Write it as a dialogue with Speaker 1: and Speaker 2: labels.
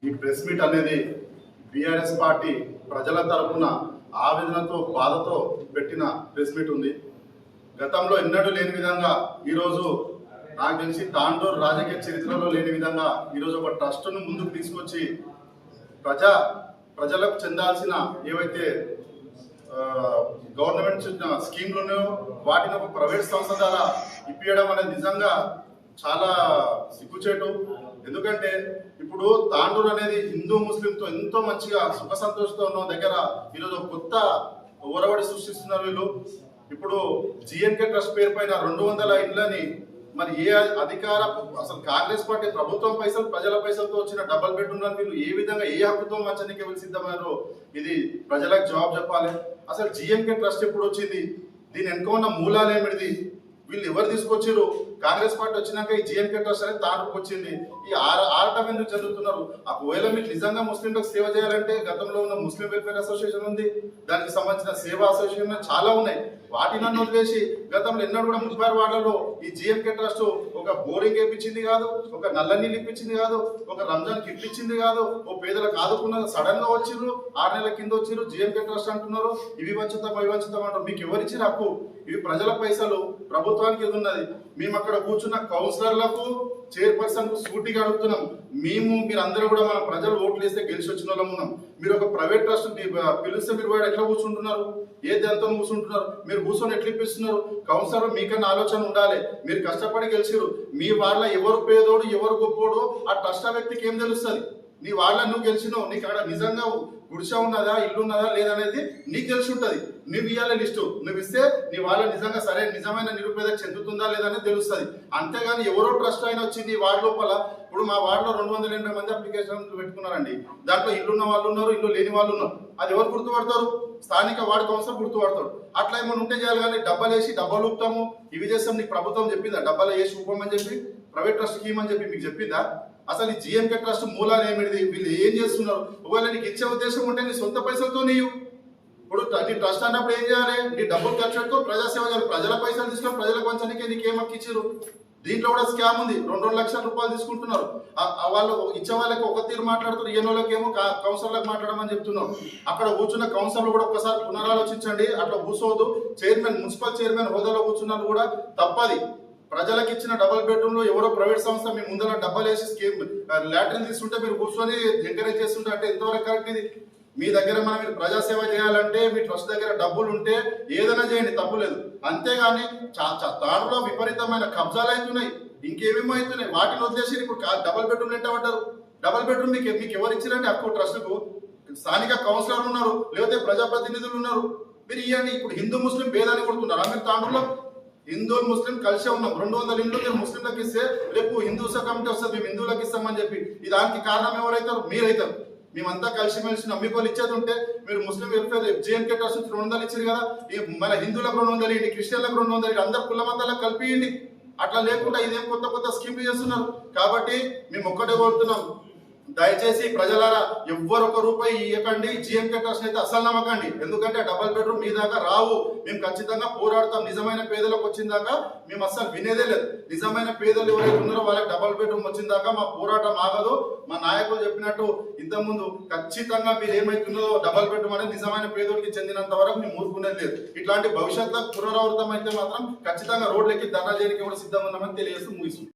Speaker 1: ఈ press meet అనేది BRS party ప్రజల తరపున ఆవేదనతో బాధతో పెట్టిన ప్రెస్ మీట్ ఉంది. గతంలో ఎన్నడూ లేని విధంగా ఈరోజు నాకు తెలిసి తాండూరు రాజకీయ చరిత్రలో లేని విధంగా ఈరోజు ఒక ట్రస్ట్ను ముందుకు తీసుకొచ్చి ప్రజలకు చెందాల్సిన ఏవైతే గవర్నమెంట్ స్కీమ్లు ఉన్నాయో వాటిని ఒక ప్రైవేట్ సంస్థ ద్వారా ఇప్పించడం అనేది నిజంగా చాలా సిగ్గుచేటు. ఎందుకంటే ఇప్పుడు తాండూరు అనేది హిందూ ముస్లింతో ఎంతో మంచిగా సుఖ సంతోషంతో ఉన్న దగ్గర ఈరోజు కొత్త ఒరవడి సృష్టిస్తున్నారు వీళ్ళు. ఇప్పుడు జిఎన్కే ట్రస్ట్ పేరు పైన 200 ఇండ్లని మరి ఏ అధికార అసలు కాంగ్రెస్ పార్టీ ప్రభుత్వం పైసలు ప్రజల పైసలతో వచ్చిన డబల్ బెడ్రూమ్లను వీళ్ళు ఏ విధంగా ఏ హక్కుతో మంచానికి వీళ్ళు సిద్ధమయ్యారో ఇది ప్రజలకు జవాబు చెప్పాలి. అసలు జిఎన్కే ట్రస్ట్ ఎప్పుడు వచ్చింది, దీని వెనుక ఉన్న మూలాలు ఏమిటిది, వీళ్ళు ఎవరు తీసుకొచ్చారు? కాంగ్రెస్ పార్టీ వచ్చినాక ఈ జిఎన్కే ట్రస్ట్ అనేది తాండూరుకు వచ్చింది. ఈ ఆరటం ఎందుకు జరుగుతున్నారు? ఒకవేళ మీకు నిజంగా ముస్లింలకు సేవ చేయాలంటే గతంలో ఉన్న ముస్లిం వెల్ఫేర్ అసోసియేషన్ ఉంది, దానికి సంబంధించిన సేవా అసోసియేషన్ చాలా ఉన్నాయి. వాటిని వదిలేసి గతంలో ఎన్నడూ కూడా 36 వార్డులలో ఈ జిఎన్కే ట్రస్ట్ ఒక బోరింగ్ వేయించింది కాదు, ఒక నల్ల నీళ్ళు ఇప్పించింది కాదు, ఒక రంజాన్ కిట్ ఇచ్చింది కాదు, ఓ పేదలకు ఆదుకున్నది. సడన్ గా వచ్చిర్రు, 6 నెలల కింద వచ్చిర్రు జిఎన్కే ట్రస్ట్ అంటున్నారు. ఇవి వంచుతాం అవి వంచుతాం అంటారు. మీకు ఎవరిచ్చిన హక్కు? ఇవి ప్రజల పైసలు, ప్రభుత్వానికి ఇది ఉన్నది. మేము అక్కడ కూర్చున్న కౌన్సిలర్లకు చైర్పర్సన్ కు సూటిగా అడుగుతున్నాం. మీరు అందరూ కూడా మన ప్రజలు ఓట్లు వేస్తే గెలిచి వచ్చిన వాళ్ళం ఉన్నాం. మీరు ఒక ప్రైవేట్ ట్రస్ట్ పిలిస్తే మీరు వాడు ఎట్లా కూర్చుంటున్నారు? ఏ దాంతో కూర్చుంటున్నారు? మీరు కూర్చొని ఎట్లా ఇప్పిస్తున్నారు? కౌన్సిలర్ మీకన్నా ఆలోచన ఉండాలి. మీరు కష్టపడి గెలిచిరు. మీ వాళ్ళ ఎవరు పేదోడు ఎవరు గొప్పోడు ఆ ట్రస్ట్ వ్యక్తికి ఏం తెలుస్తుంది? నీ వాళ్ళ నువ్వు గెలిచినావు, నీకు అక్కడ నిజంగా గుడిసె ఉన్నదా ఇల్లు ఉన్నదా లేదనేది నీకు తెలిసి ఉంటుంది. నువ్వు ఇవ్వాలి లిస్టు, నువ్వు ఇస్తే నీ వాళ్ళ నిజంగా సరే నిజమైన నిరుపేద చెందుతుందా లేదనేది తెలుస్తుంది. అంతేగాని ఎవరో ట్రస్ట్ అయినా వచ్చి నీ వార్డు లోపల ఇప్పుడు మా వార్డులో 280 మంది అప్లికేషన్లు పెట్టుకున్నారండి. దాంట్లో ఇల్లున్న వాళ్ళు ఉన్నారు, ఇల్లు లేని వాళ్ళు ఉన్నారు. అది ఎవరు గుర్తుపడతారు? స్థానిక వార్డు కౌన్సిలర్ గుర్తుపడతాడు. అట్లా ఏమైనా ఉంటే చేయాలి. కానీ డబ్బాలు వేసి డబ్బాలు ఊపుతాము ఇవి చేస్తాం నీకు ప్రభుత్వం చెప్పిందా? డబ్బాలు వేసి ఊపమని చెప్పి ప్రైవేట్ ట్రస్ట్ స్కీమ్ అని చెప్పి మీకు చెప్పిందా? అసలు ఈ జిఎన్కే ట్రస్ట్ మూలాలు ఏమిటిది? వీళ్ళు ఏం చేస్తున్నారు? ఒకవేళ నీకు ఇచ్చే ఉద్దేశం ఉంటే నీ సొంత పైసలతో నీవు ఇప్పుడు నీ ట్రస్ట్ అన్నప్పుడు ఏం చేయాలి? నీ డబ్బులు ఖర్చు పెట్టుకో, ప్రజాసేవ చేయాలి. ప్రజల పైసలు తీసుకొని ప్రజలకు పంచడానికి నీకేం హక్కు ఇచ్చారు? దీంట్లో కూడా స్కామ్ ఉంది. 2 లక్షల రూపాయలు తీసుకుంటున్నారు. వాళ్ళు ఇచ్చే వాళ్ళకి ఒక తీరు మాట్లాడుతున్నారు, ఈయన వాళ్ళకి ఏమో కౌన్సిలర్లకు మాట్లాడమని చెప్తున్నారు. అక్కడ కూర్చున్న కౌన్సిలర్లు కూడా ఒకసారి పునరాలోచించండి. అట్లా కూర్చోవద్దు. మున్సిపల్ చైర్మన్ హోదాలో కూర్చున్నారు కూడా తప్పది. ప్రజలకు ఇచ్చిన డబల్ బెడ్రూమ్ లో ఎవరో ప్రైవేట్ సంస్థ మీ ముందర డబ్బలు వేసి స్కీమ్ లాటరీని తీసుకుంటే మీరు కూర్చొని ఎంకరేజ్ చేస్తుంటే అంటే ఎంతవరకు కరెక్ట్ ఇది? మీ దగ్గర మీరు ప్రజాసేవ చేయాలంటే మీ ట్రస్ట్ దగ్గర డబ్బులు ఉంటే ఏదైనా చేయండి, తప్పులేదు. అంతేగాని తాడులో విపరీతమైన కబ్జాలు అవుతున్నాయి, ఇంకేమేమో అవుతున్నాయి. వాటిని వదిలేసి ఇప్పుడు డబల్ బెడ్రూమ్ ఎంత పడ్డారు? డబల్ బెడ్రూమ్ మీకు ఎవరు ఇచ్చారంటే హక్కు? ట్రస్ట్కు స్థానిక కౌన్సిలర్ ఉన్నారు, లేకపోతే ప్రజాప్రతినిధులు ఉన్నారు. మీరు ఇవ్వండి. ఇప్పుడు హిందూ ముస్లిం భేదాన్ని కొడుతున్నారు. మీరు తాండూరులో హిందూ ముస్లిం కలిసే ఉన్నాం. 200 ఇండ్లు మీరు ముస్లింలకు ఇస్తే రేపు హిందూస్ కమిటీ వస్తుంది, మేము హిందువులకు ఇస్తామని చెప్పి. దానికి కారణం ఎవరైతారు? మీరైతారు. మేమంతా కలిసిమెలిసి నమ్మికోలు ఇచ్చేది ఉంటే మీరు ముస్లిం వెల్ఫేర్ జిఎన్కే ట్రస్ట్ 200 ఇచ్చారు కదా, మన హిందువులకు 200 ఇవ్వండి, క్రిస్టియన్లకు 200 ఇవ్వండి, అందరు కుల మతాలకు కలిపియండి. అట్లా లేకుండా ఇదేం కొత్త స్కీమ్లు చేస్తున్నారు. కాబట్టి మేము ఒక్కటే కోరుతున్నాం, దయచేసి ప్రజలారా ఎవ్వరు 1 రూపాయి ఇవ్వకండి. జిఎన్కే ట్రస్ట్ అయితే అసలు నమ్మకండి. ఎందుకంటే డబల్ బెడ్రూమ్ మీ దాకా రావు. మేము ఖచ్చితంగా పోరాడతాం. నిజమైన పేదలకు వచ్చిన దాకా మేము అస్సలు వినేదే లేదు. నిజమైన పేదలు ఎవరైతే ఉన్నారో వాళ్ళకి డబల్ బెడ్రూమ్ వచ్చిన దాకా మా పోరాటం ఆగదు. మా నాయకులు చెప్పినట్టు ఇంతకుముందు ఖచ్చితంగా మీరు ఏమైతున్నదో డబల్ బెడ్రూమ్ అనేది నిజమైన పేదోడికి చెందినంత వరకు మేము ఊరుకునేది లేదు. ఇట్లాంటి భవిష్యత్తులో పునరావృతం అయితే మాత్రం ఖచ్చితంగా రోడ్లెక్కి ధర్నా చేయడానికి కూడా సిద్ధంగా ఉన్నామని తెలియజేస్తూ ముగిస్తుంది.